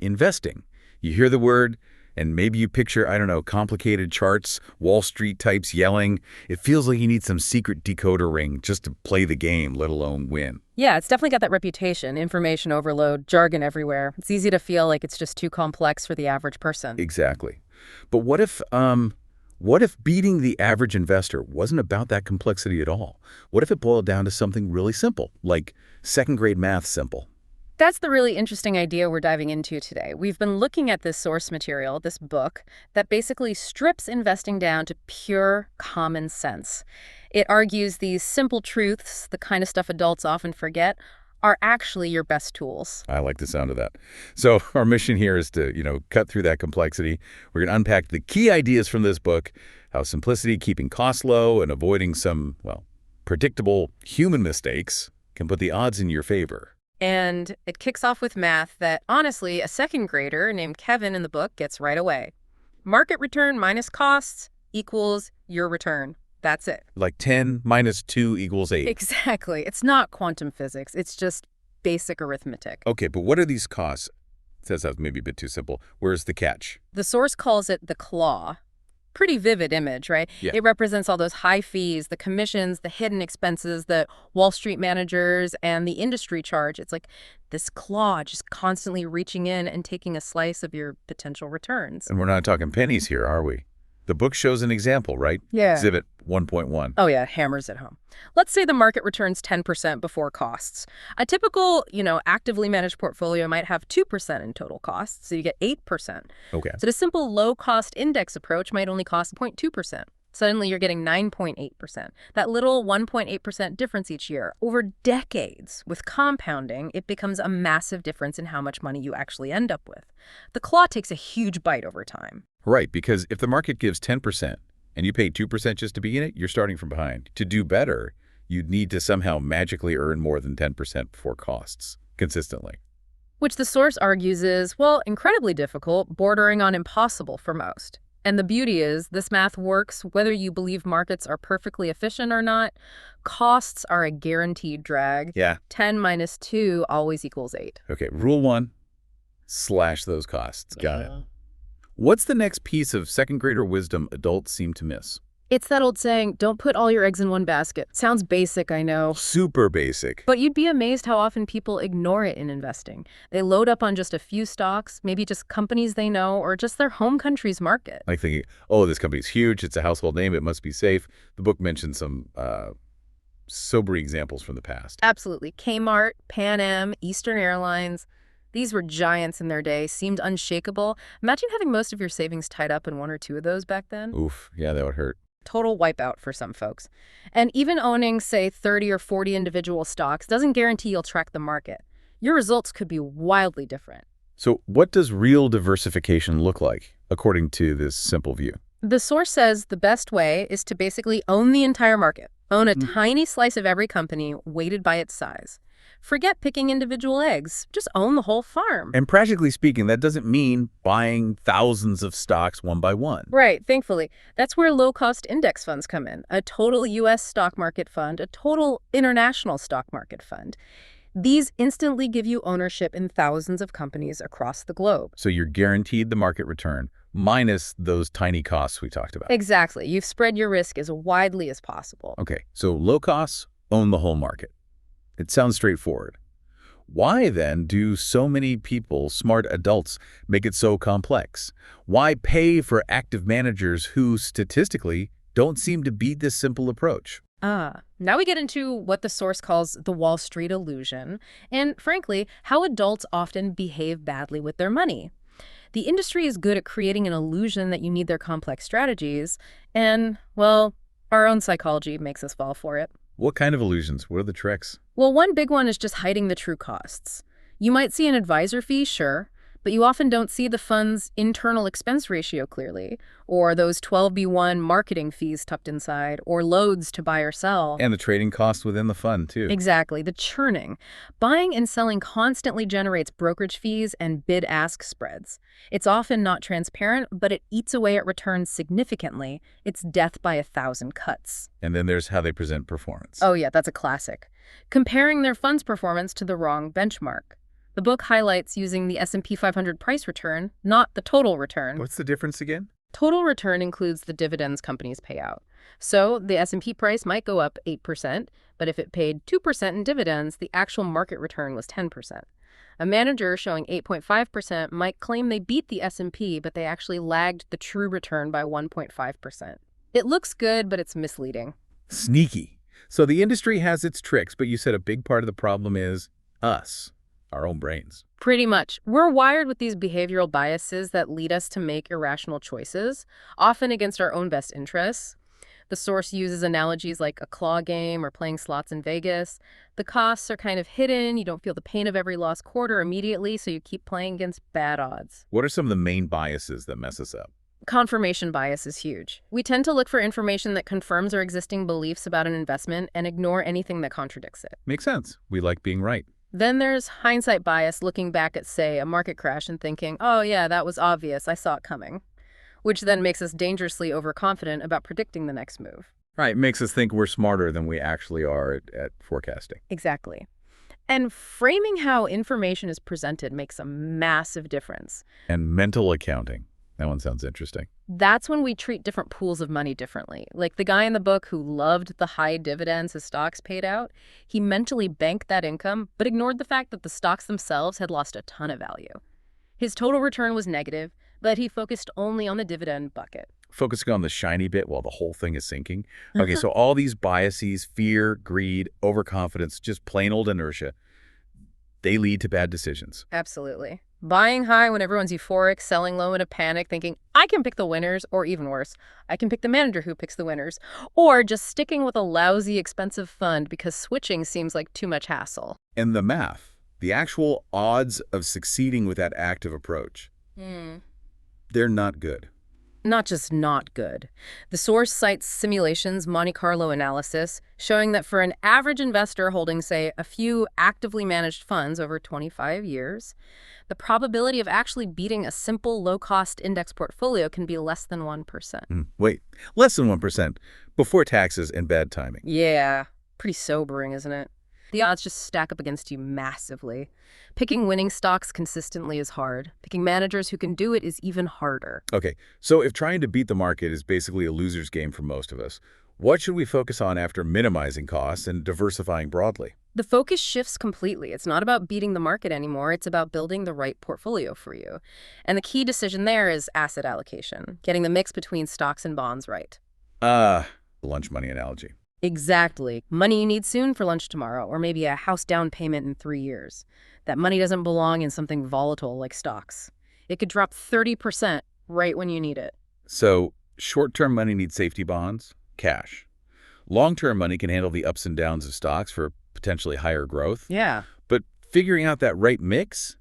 investing. You hear the word, and maybe you picture, I don't know, complicated charts, Wall Street types yelling. It feels like you need some secret decoder ring just to play the game, let alone win. Yeah, it's definitely got that reputation. Information overload, jargon everywhere. It's easy to feel like it's just too complex for the average person. Exactly. But what if beating the average investor wasn't about that complexity at all? What if it boiled down to something really simple, like second-grade math simple? That's the really interesting idea we're diving into today. We've been looking at this source material, this book, that basically strips investing down to pure common sense. It argues these simple truths, the kind of stuff adults often forget, are actually your best tools. I like the sound of that. So our mission here is to, cut through that complexity. We're going to unpack the key ideas from this book, how simplicity, keeping costs low, and avoiding some, predictable human mistakes can put the odds in your favor. And it kicks off with math that, honestly, a second grader named Kevin in the book gets right away. Market return minus costs equals your return. That's it. Like 10 minus 2 equals 8. Exactly. It's not quantum physics. It's just basic arithmetic. Okay, but what are these costs? It says that was maybe a bit too simple. Where's the catch? The source calls it the claw. Pretty vivid image, right? Yeah. It represents all those high fees, the commissions, the hidden expenses that Wall Street managers and the industry charge. It's like this claw just constantly reaching in and taking a slice of your potential returns. And we're not talking pennies here, are we? The book shows an example, right? Yeah. Exhibit 1.1. Oh, yeah, hammers it home. Let's say the market returns 10% before costs. A typical, actively managed portfolio might have 2% in total costs, so you get 8%. Okay. So the simple low-cost index approach might only cost 0.2%. Suddenly you're getting 9.8%. That little 1.8% difference each year. Over decades, with compounding, it becomes a massive difference in how much money you actually end up with. The claw takes a huge bite over time. Right, because if the market gives 10% and you pay 2% just to be in it, you're starting from behind. To do better, you'd need to somehow magically earn more than 10% before costs, consistently. Which the source argues is, incredibly difficult, bordering on impossible for most. And the beauty is, this math works whether you believe markets are perfectly efficient or not. Costs are a guaranteed drag. Yeah. 10 minus 2 always equals 8. Okay, rule 1, slash those costs. Got it. What's the next piece of second-grader wisdom adults seem to miss? It's that old saying, don't put all your eggs in one basket. Sounds basic, I know. Super basic. But you'd be amazed how often people ignore it in investing. They load up on just a few stocks, maybe just companies they know, or just their home country's market. Like thinking, oh, this company's huge, it's a household name, it must be safe. The book mentions some sobering examples from the past. Absolutely. Kmart, Pan Am, Eastern Airlines. These were giants in their day, seemed unshakable. Imagine having most of your savings tied up in one or two of those back then. Oof, yeah, that would hurt. Total wipeout for some folks. And even owning, say, 30 or 40 individual stocks doesn't guarantee you'll track the market. Your results could be wildly different. So what does real diversification look like, according to this simple view? The source says the best way is to basically own the entire market. Own a tiny slice of every company weighted by its size. Forget picking individual eggs. Just own the whole farm. And practically speaking, that doesn't mean buying thousands of stocks one by one. Right, thankfully. That's where low-cost index funds come in. A total U.S. stock market fund, a total international stock market fund. These instantly give you ownership in thousands of companies across the globe. So you're guaranteed the market return, minus those tiny costs we talked about. Exactly. You've spread your risk as widely as possible. Okay, so low costs, own the whole market. It sounds straightforward. Why, then, do so many people, smart adults, make it so complex? Why pay for active managers who, statistically, don't seem to beat this simple approach? Now we get into what the source calls the Wall Street illusion, and, frankly, how adults often behave badly with their money. The industry is good at creating an illusion that you need their complex strategies, and, well, our own psychology makes us fall for it. What kind of illusions? What are the tricks? Well, one big one is just hiding the true costs. You might see an advisor fee, sure, but you often don't see the fund's internal expense ratio clearly, or those 12b-1 marketing fees tucked inside, or loads to buy or sell. And the trading costs within the fund, too. Exactly, the churning. Buying and selling constantly generates brokerage fees and bid-ask spreads. It's often not transparent, but it eats away at returns significantly. It's death by 1,000 cuts. And then there's how they present performance. Oh yeah, that's a classic. Comparing their fund's performance to the wrong benchmark. The book highlights using the S&P 500 price return, not the total return. What's the difference again? Total return includes the dividends companies pay out. So the S&P price might go up 8%, but if it paid 2% in dividends, the actual market return was 10%. A manager showing 8.5% might claim they beat the S&P, but they actually lagged the true return by 1.5%. It looks good, but it's misleading. Sneaky. So the industry has its tricks, but you said a big part of the problem is us, our own brains. Pretty much. We're wired with these behavioral biases that lead us to make irrational choices, often against our own best interests. The source uses analogies like a claw game or playing slots in Vegas. The costs are kind of hidden. You don't feel the pain of every lost quarter immediately, so you keep playing against bad odds. What are some of the main biases that mess us up? Confirmation bias is huge. We tend to look for information that confirms our existing beliefs about an investment and ignore anything that contradicts it. Makes sense. We like being right. Then there's hindsight bias, looking back at, say, a market crash and thinking, oh yeah, that was obvious, I saw it coming, which then makes us dangerously overconfident about predicting the next move. Right, makes us think we're smarter than we actually are at forecasting. Exactly. And framing how information is presented makes a massive difference. And mental accounting. That one sounds interesting. That's when we treat different pools of money differently. Like the guy in the book who loved the high dividends his stocks paid out, he mentally banked that income, but ignored the fact that the stocks themselves had lost a ton of value. His total return was negative, but he focused only on the dividend bucket. Focusing on the shiny bit while the whole thing is sinking. Okay, so all these biases, fear, greed, overconfidence, just plain old inertia, they lead to bad decisions. Absolutely. Buying high when everyone's euphoric, selling low in a panic, thinking, I can pick the winners, or even worse, I can pick the manager who picks the winners, or just sticking with a lousy, expensive fund because switching seems like too much hassle. And the math, the actual odds of succeeding with that active approach, they're not good. Not just not good. The source cites simulations, Monte Carlo analysis, showing that for an average investor holding, say, a few actively managed funds over 25 years, the probability of actually beating a simple low-cost index portfolio can be less than 1%. Wait, less than 1% before taxes and bad timing. Yeah, pretty sobering, isn't it? The odds just stack up against you massively. Picking winning stocks consistently is hard. Picking managers who can do it is even harder. Okay, so if trying to beat the market is basically a loser's game for most of us, what should we focus on after minimizing costs and diversifying broadly? The focus shifts completely. It's not about beating the market anymore. It's about building the right portfolio for you. And the key decision there is asset allocation, getting the mix between stocks and bonds right. Lunch money analogy. Exactly. Money you need soon for lunch tomorrow, or maybe a house down payment in 3 years. That money doesn't belong in something volatile like stocks. It could drop 30% right when you need it. So short-term money needs safety bonds, cash. Long-term money can handle the ups and downs of stocks for potentially higher growth. Yeah. But figuring out that right mix,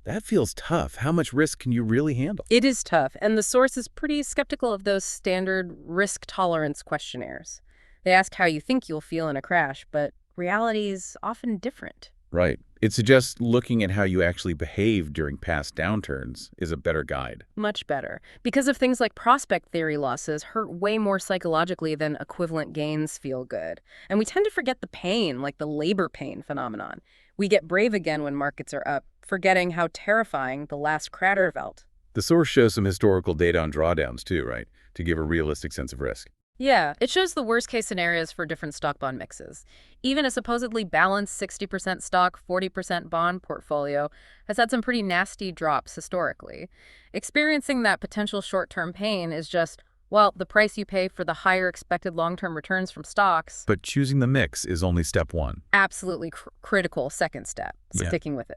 that feels tough. How much risk can you really handle? It is tough, and the source is pretty skeptical of those standard risk tolerance questionnaires. They ask how you think you'll feel in a crash, but reality is often different. Right. It suggests looking at how you actually behave during past downturns is a better guide. Much better. Because of things like prospect theory losses hurt way more psychologically than equivalent gains feel good. And we tend to forget the pain, like the labor pain phenomenon. We get brave again when markets are up, forgetting how terrifying the last crater felt. The source shows some historical data on drawdowns too, right? To give a realistic sense of risk. Yeah, it shows the worst-case scenarios for different stock-bond mixes. Even a supposedly balanced 60% stock, 40% bond portfolio has had some pretty nasty drops historically. Experiencing that potential short-term pain is just, well, the price you pay for the higher expected long-term returns from stocks. But choosing the mix is only step one. Absolutely critical second step, sticking with it.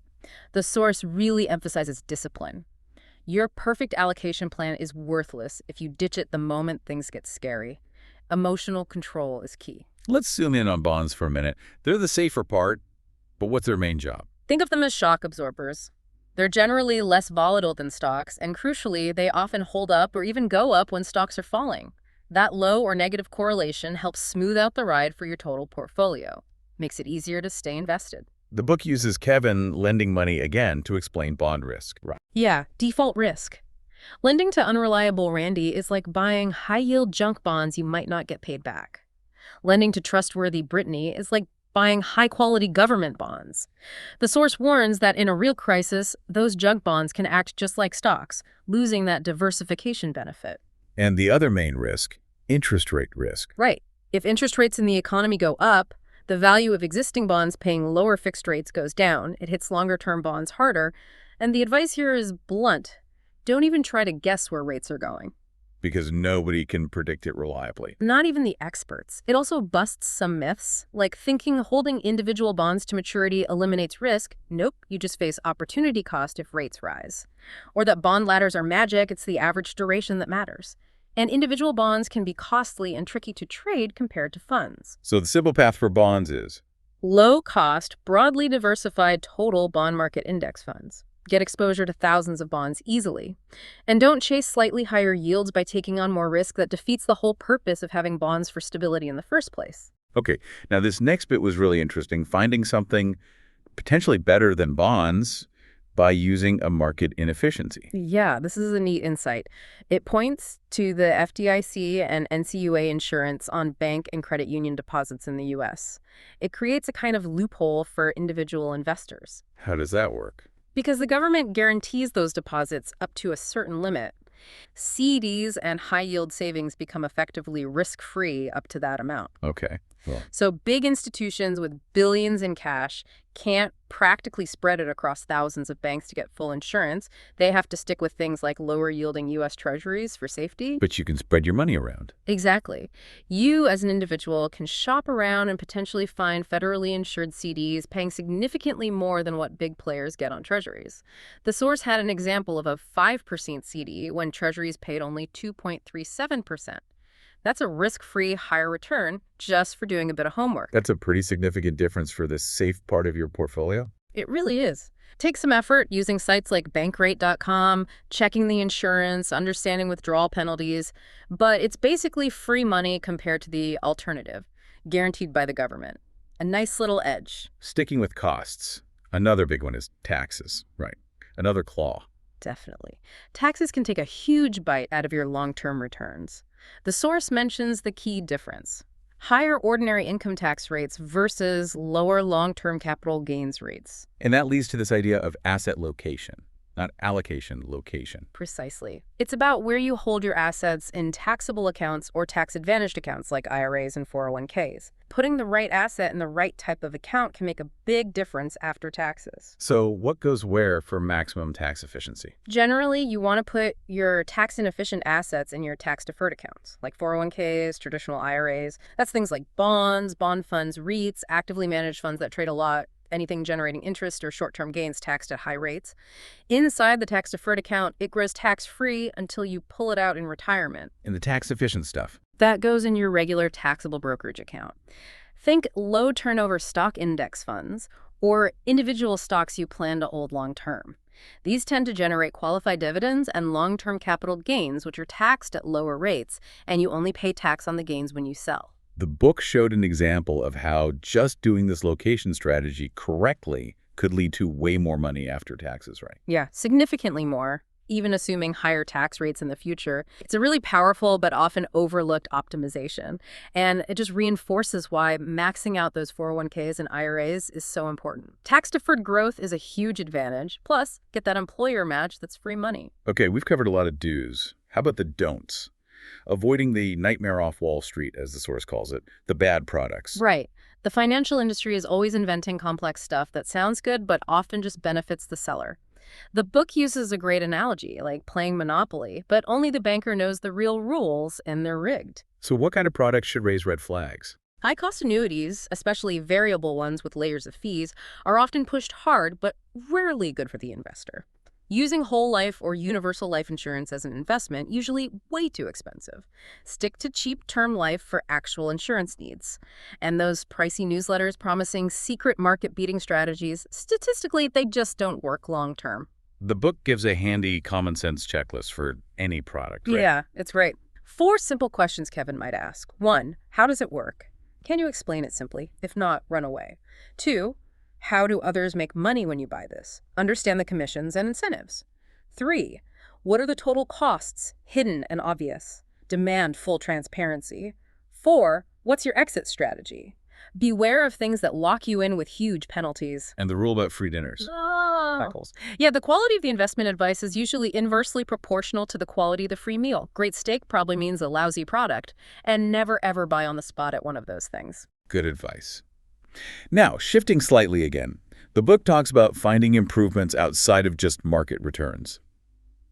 The source really emphasizes discipline. Your perfect allocation plan is worthless if you ditch it the moment things get scary. Emotional control is key. Let's zoom in on bonds for a minute. They're the safer part, but what's their main job? Think of them as shock absorbers. They're generally less volatile than stocks, and crucially, they often hold up or even go up when stocks are falling. That low or negative correlation helps smooth out the ride for your total portfolio. Makes it easier to stay invested. The book uses Kevin lending money again to explain bond risk. Right. Yeah, default risk. Lending to unreliable Randy is like buying high-yield junk bonds you might not get paid back. Lending to trustworthy Brittany is like buying high-quality government bonds. The source warns that in a real crisis, those junk bonds can act just like stocks, losing that diversification benefit. And the other main risk, interest rate risk. Right. If interest rates in the economy go up, the value of existing bonds paying lower fixed rates goes down. It hits longer-term bonds harder. And the advice here is blunt. Don't even try to guess where rates are going. Because nobody can predict it reliably. Not even the experts. It also busts some myths, like thinking holding individual bonds to maturity eliminates risk. Nope, you just face opportunity cost if rates rise. Or that bond ladders are magic, it's the average duration that matters. And individual bonds can be costly and tricky to trade compared to funds. So the simple path for bonds is low-cost, broadly diversified total bond market index funds. Get exposure to thousands of bonds easily. And don't chase slightly higher yields by taking on more risk that defeats the whole purpose of having bonds for stability in the first place. Okay, now this next bit was really interesting, finding something potentially better than bonds by using a market inefficiency. Yeah, this is a neat insight. It points to the FDIC and NCUA insurance on bank and credit union deposits in the U.S. It creates a kind of loophole for individual investors. How does that work? Because the government guarantees those deposits up to a certain limit. CDs and high-yield savings become effectively risk-free up to that amount. Okay. Well, So big institutions with billions in cash can't practically spread it across thousands of banks to get full insurance. They have to stick with things like lower-yielding U.S. Treasuries for safety. but you can spread your money around. Exactly. You, as an individual, can shop around and potentially find federally insured CDs paying significantly more than what big players get on treasuries. The source had an example of a 5% CD when treasuries paid only 2.37%. That's a risk-free higher return just for doing a bit of homework. That's a pretty significant difference for the safe part of your portfolio. It really is. Take some effort using sites like bankrate.com, checking the insurance, understanding withdrawal penalties, but it's basically free money compared to the alternative, guaranteed by the government. A nice little edge. Sticking with costs, another big one is taxes, right? Another claw. Definitely. Taxes can take a huge bite out of your long-term returns. The source mentions the key difference: higher ordinary income tax rates versus lower long-term capital gains rates. And that leads to this idea of asset location, not allocation, location. Precisely. It's about where you hold your assets in taxable accounts or tax-advantaged accounts like IRAs and 401ks. Putting the right asset in the right type of account can make a big difference after taxes. So what goes where for maximum tax efficiency? Generally, you want to put your tax-inefficient assets in your tax-deferred accounts, like 401ks, traditional IRAs. That's things like bonds, bond funds, REITs, actively managed funds that trade a lot, anything generating interest or short-term gains taxed at high rates. Inside the tax-deferred account, it grows tax-free until you pull it out in retirement. In the tax-efficient stuff. That goes in your regular taxable brokerage account. Think low-turnover stock index funds or individual stocks you plan to hold long-term. These tend to generate qualified dividends and long-term capital gains, which are taxed at lower rates, and you only pay tax on the gains when you sell. The book showed an example of how just doing this location strategy correctly could lead to way more money after taxes, right? Yeah, significantly more, even assuming higher tax rates in the future. It's a really powerful but often overlooked optimization, and it just reinforces why maxing out those 401ks and IRAs is so important. Tax-deferred growth is a huge advantage, plus get that employer match that's free money. Okay, we've covered a lot of do's. How about the don'ts? Avoiding the nightmare off Wall Street, as the source calls it, the bad products. Right. The financial industry is always inventing complex stuff that sounds good but often just benefits the seller. The book uses a great analogy, like playing Monopoly, but only the banker knows the real rules and they're rigged. So what kind of products should raise red flags? High-cost annuities, especially variable ones with layers of fees, are often pushed hard but rarely good for the investor. Using whole life or universal life insurance as an investment, usually way too expensive. Stick to cheap term life for actual insurance needs. And those pricey newsletters promising secret market-beating strategies, statistically, they just don't work long-term. The book gives a handy common sense checklist for any product, right? Yeah, it's great. 4 simple questions Kevin might ask. 1, how does it work? Can you explain it simply? If not, run away. 2, how do others make money when you buy this? Understand the commissions and incentives. 3, what are the total costs, hidden and obvious? Demand full transparency. 4, what's your exit strategy? Beware of things that lock you in with huge penalties. And the rule about free dinners. Tackles. Yeah, the quality of the investment advice is usually inversely proportional to the quality of the free meal. Great steak probably means a lousy product. And never ever buy on the spot at one of those things. Good advice. Now, shifting slightly again, the book talks about finding improvements outside of just market returns.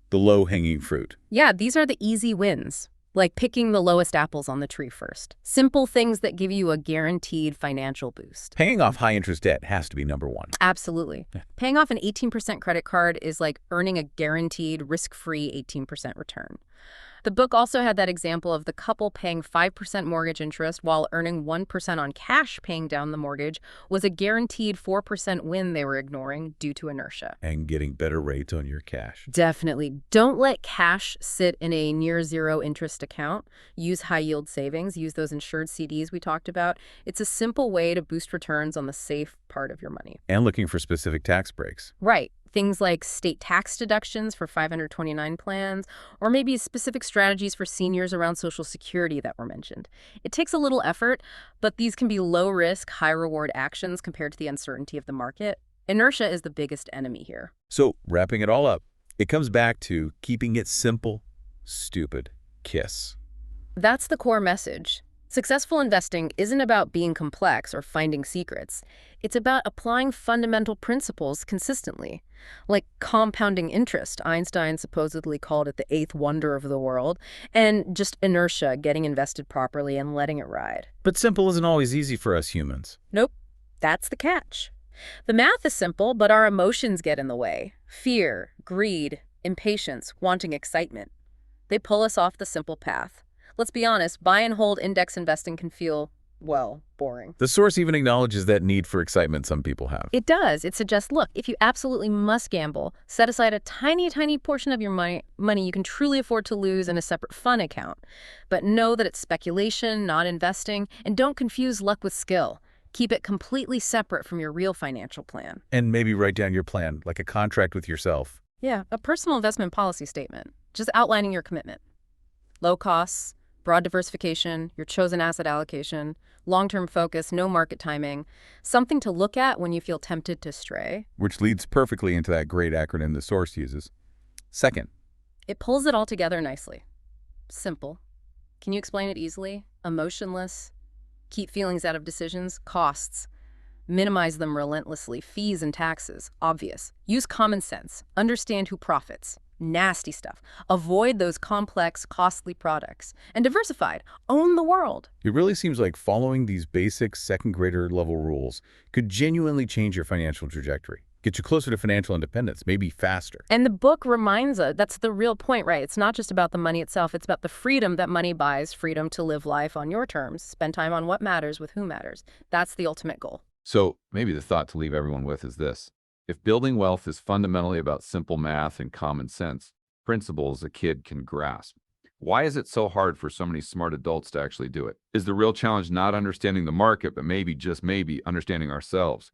The low-hanging fruit. Yeah, these are the easy wins, like picking the lowest apples on the tree first. Simple things that give you a guaranteed financial boost. Paying off high-interest debt has to be number one. Absolutely. Paying off an 18% credit card is like earning a guaranteed risk-free 18% return. The book also had that example of the couple paying 5% mortgage interest while earning 1% on cash paying down the mortgage was a guaranteed 4% win they were ignoring due to inertia. And getting better rates on your cash. Definitely. Don't let cash sit in a near zero interest account. Use high yield savings. Use those insured CDs we talked about. It's a simple way to boost returns on the safe part of your money. And looking for specific tax breaks. Right. Things like state tax deductions for 529 plans, or maybe specific strategies for seniors around Social Security that were mentioned. It takes a little effort, but these can be low-risk, high-reward actions compared to the uncertainty of the market. Inertia is the biggest enemy here. So, wrapping it all up, it comes back to keeping it simple, stupid, kiss. That's the core message. Successful investing isn't about being complex or finding secrets. It's about applying fundamental principles consistently. Like compounding interest, Einstein supposedly called it the eighth wonder of the world, and just inertia, getting invested properly and letting it ride. But simple isn't always easy for us humans. Nope, that's the catch. The math is simple, but our emotions get in the way. Fear, greed, impatience, wanting excitement. They pull us off the simple path. Let's be honest, buy and hold index investing can feel, well, boring. The source even acknowledges that need for excitement some people have. It does. It suggests, look, if you absolutely must gamble, set aside a tiny, tiny portion of your money you can truly afford to lose in a separate fun account. But know that it's speculation, not investing, and don't confuse luck with skill. Keep it completely separate from your real financial plan. And maybe write down your plan, like a contract with yourself. Yeah, a personal investment policy statement, just outlining your commitment. Low costs, broad diversification, your chosen asset allocation, long-term focus, no market timing, something to look at when you feel tempted to stray. Which leads perfectly into that great acronym the source uses. Second. It pulls it all together nicely. Simple. Can you explain it easily? Emotionless. Keep feelings out of decisions. Costs. Minimize them relentlessly. Fees and taxes. Obvious. Use common sense. Understand who profits. Nasty stuff. Avoid those complex, costly products. And diversified. Own the world. It really seems like following these basic second-grader level rules could genuinely change your financial trajectory. Get you closer to financial independence, maybe faster. And the book reminds us, that's the real point, right? It's not just about the money itself. It's about the freedom that money buys, freedom to live life on your terms, spend time on what matters with who matters. That's the ultimate goal. So maybe the thought to leave everyone with is this. If building wealth is fundamentally about simple math and common sense, principles a kid can grasp, why is it so hard for so many smart adults to actually do it? Is the real challenge not understanding the market, but maybe, just maybe, understanding ourselves?